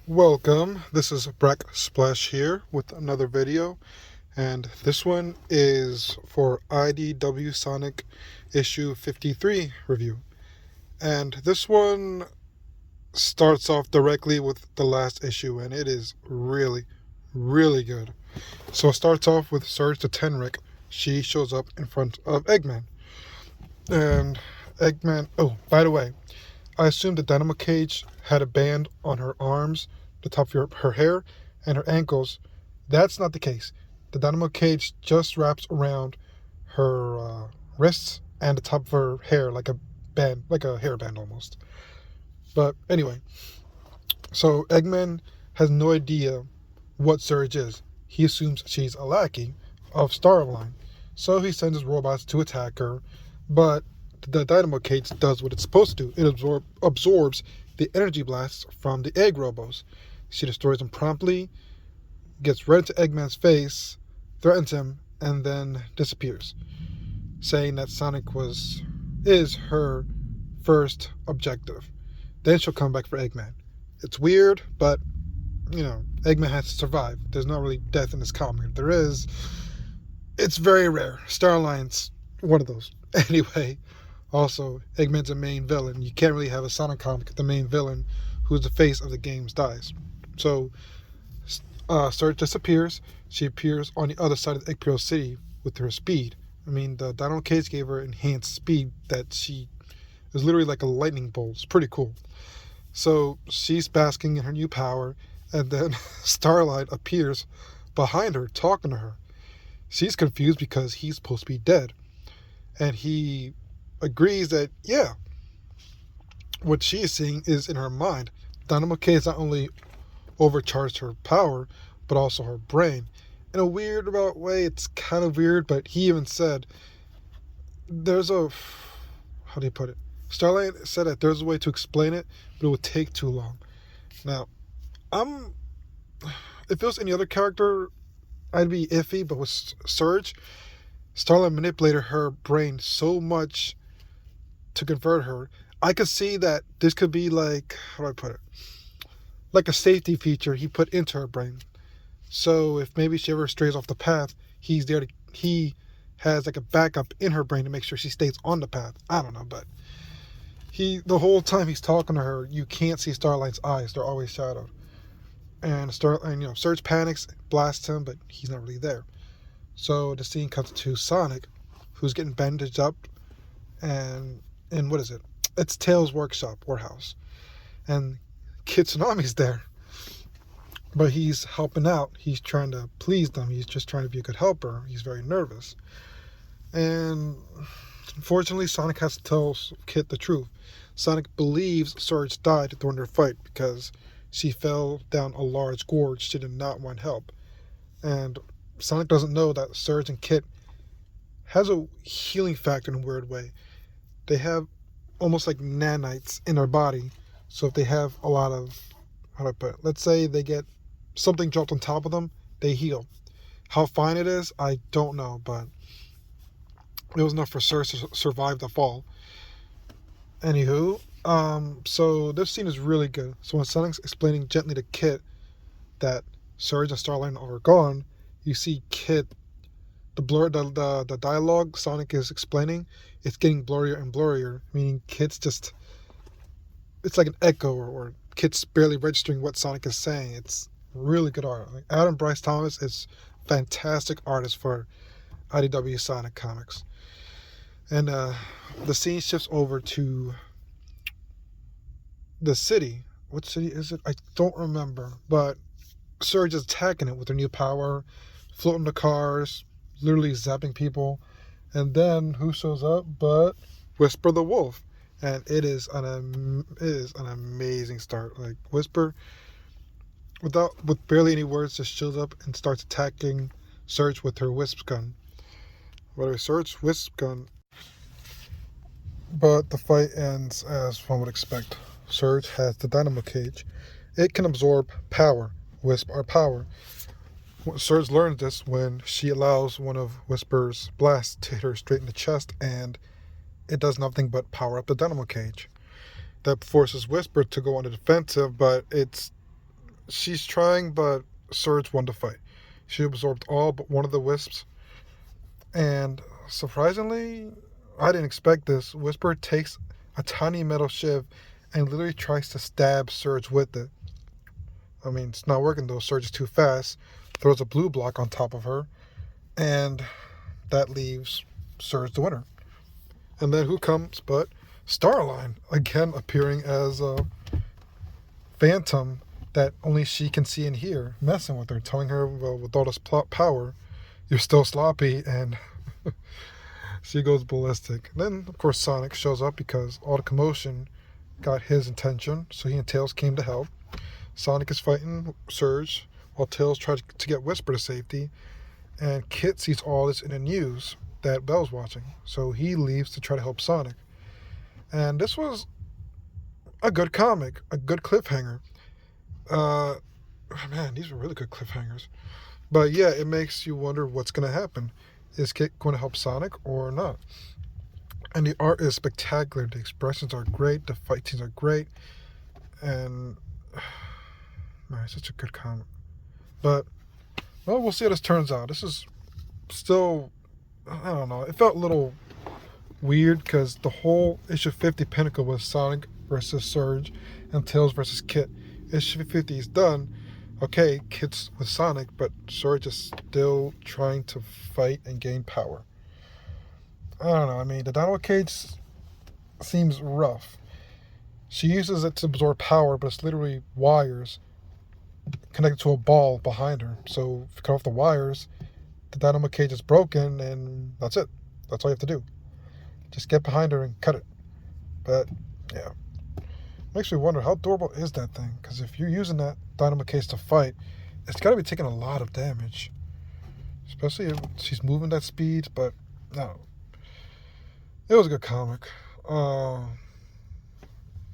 Welcome, this is Breck Splash here with another video, and this one is for Idw Sonic Issue 53 review. And this one starts off directly with the last issue, and it is really, really good. So it starts off with Surge the Tenric. She shows up in front of Eggman. And Eggman, oh, by the way, I assumed the Dynamo Cage had a band on her arms, the top of her hair, and her ankles. That's not the case. The Dynamo Cage just wraps around her wrists and the top of her hair like a band, like a hairband almost. But anyway, so Eggman has no idea what Surge is. He assumes she's a lackey of Starline. So he sends his robots to attack her, but the Dynamo Cage does what it's supposed to do. It absorbs the energy blasts from the egg robos. She destroys them promptly, gets right into Eggman's face, threatens him, and then disappears, saying that Sonic is her first objective. Then she'll come back for Eggman. It's weird, but, Eggman has to survive. There's not really death in this comic. If there is, it's very rare. Starline's one of those. Anyway, also, Eggman's a main villain. You can't really have a Sonic comic if the main villain, who's the face of the games, dies. So, Surge disappears. She appears on the other side of the Imperial City with her speed. The Dynamo Cage gave her enhanced speed that she is literally like a lightning bolt. It's pretty cool. So, she's basking in her new power, and then Starline appears behind her, talking to her. She's confused because he's supposed to be dead. And he agrees that, what she is seeing is in her mind. Dynamo Cage not only overcharged her power, but also her brain. In a weird about way, it's kind of weird, but he even said, how do you put it? Starlight said that there's a way to explain it, but it would take too long. Now, if it was any other character, I'd be iffy, but with Surge, Starlight manipulated her brain so much to convert her. I could see that this could be like, how do I put it? Like a safety feature he put into her brain. So if maybe she ever strays off the path, he has like a backup in her brain to make sure she stays on the path. I don't know, but the whole time he's talking to her, you can't see Starlight's eyes. They're always shadowed. And Surge panics, blasts him, but he's not really there. So the scene comes to Sonic, who's getting bandaged up, and what is it? It's Tails' warehouse. And Kid Tsunami's there. But he's helping out. He's trying to please them. He's just trying to be a good helper. He's very nervous. And unfortunately, Sonic has to tell Kid the truth. Sonic believes Surge died during their fight because she fell down a large gorge. She did not want help. And Sonic doesn't know that Surge and Kit has a healing factor in a weird way. They have almost like nanites in their body. So if they have a lot of, how do I put it? Let's say they get something dropped on top of them, they heal. How fine it is, I don't know, but it was enough for Surge to survive the fall. Anywho, so this scene is really good. So when Sonic's explaining gently to Kit that Surge and Starline are gone, you see Kit, the dialogue Sonic is explaining, it's getting blurrier and blurrier, meaning Kit's it's like an echo, or Kit's barely registering what Sonic is saying. It's really good art. Like Adam Bryce Thomas is fantastic artist for IDW Sonic comics. And the scene shifts over to the city. What city is it? I don't remember. But Surge is attacking it with her new power, floating the cars, literally zapping people. And then who shows up but Whisper the Wolf. And it is an amazing start. Like Whisper, with barely any words, just shows up and starts attacking Surge with her wisp gun. Surge wisp gun. But the fight ends as one would expect. Surge has the Dynamo Cage. It can absorb power. Wisp are power. Surge learns this when she allows one of Whisper's blasts to hit her straight in the chest and it does nothing but power up the dynamo cage. That forces Whisper to go on the defensive, but she's trying, but Surge won the fight. She absorbed all but one of the wisps, and surprisingly, I didn't expect this. Whisper takes a tiny metal shiv and literally tries to stab Surge with it. I mean, it's not working though. Surge is too fast. Throws a blue block on top of her, and that leaves Surge the winner. And then who comes but Starline, again appearing as a phantom that only she can see and hear, messing with her, telling her, well, with all this power, you're still sloppy, and she goes ballistic. Then, of course, Sonic shows up because all the commotion got his attention, so he and Tails came to help. Sonic is fighting Surge, while Tails tries to get Whisper to safety, and Kit sees all this in the news that Belle's watching, so he leaves to try to help Sonic. And this was a good comic, a good cliffhanger. Man, these were really good cliffhangers. But yeah, it makes you wonder what's going to happen. Is Kit going to help Sonic or not? And the art is spectacular. The expressions are great. The fight scenes are great. And man, it's such a good comic. But, well, we'll see how this turns out. This is still, I don't know. It felt a little weird because the whole issue 50 pinnacle was Sonic versus Surge and Tails versus Kit. Issue 50 is done. Okay, Kit's with Sonic, but Surge is still trying to fight and gain power. I don't know. I mean, the dynamo cage seems rough. She uses it to absorb power, but it's literally wires connected to a ball behind her. So if you cut off the wires, the dynamo cage is broken, and that's it. That's all you have to do. Just get behind her and cut it. But, yeah. Makes me wonder, how durable is that thing? Because if you're using that dynamo case to fight, it's got to be taking a lot of damage. Especially if she's moving that speed, but no. It was a good comic. I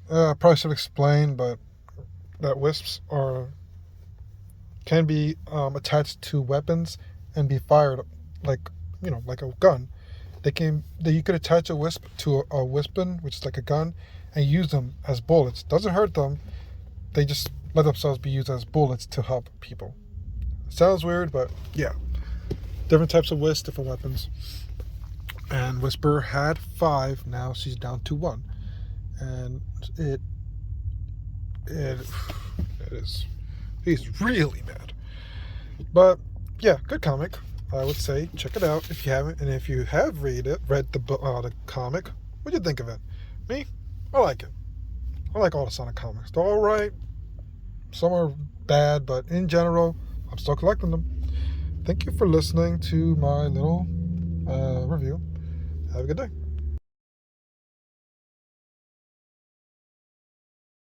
probably should explain, but that wisps can be attached to weapons and be fired like a gun. You could attach a wisp to a wispin, which is like a gun, and use them as bullets. Doesn't hurt them. They just let themselves be used as bullets to help people. Sounds weird, but yeah. Different types of wisps, different weapons. And Whisper had 5. Now she's down to 1. And it is. He's really mad. But yeah, good comic. I would say check it out if you haven't. And if you have read the comic, what do you think of it? Me? I like it. I like all the Sonic comics. They're alright. Some are bad, but in general, I'm still collecting them. Thank you for listening to my little review. Have a good day.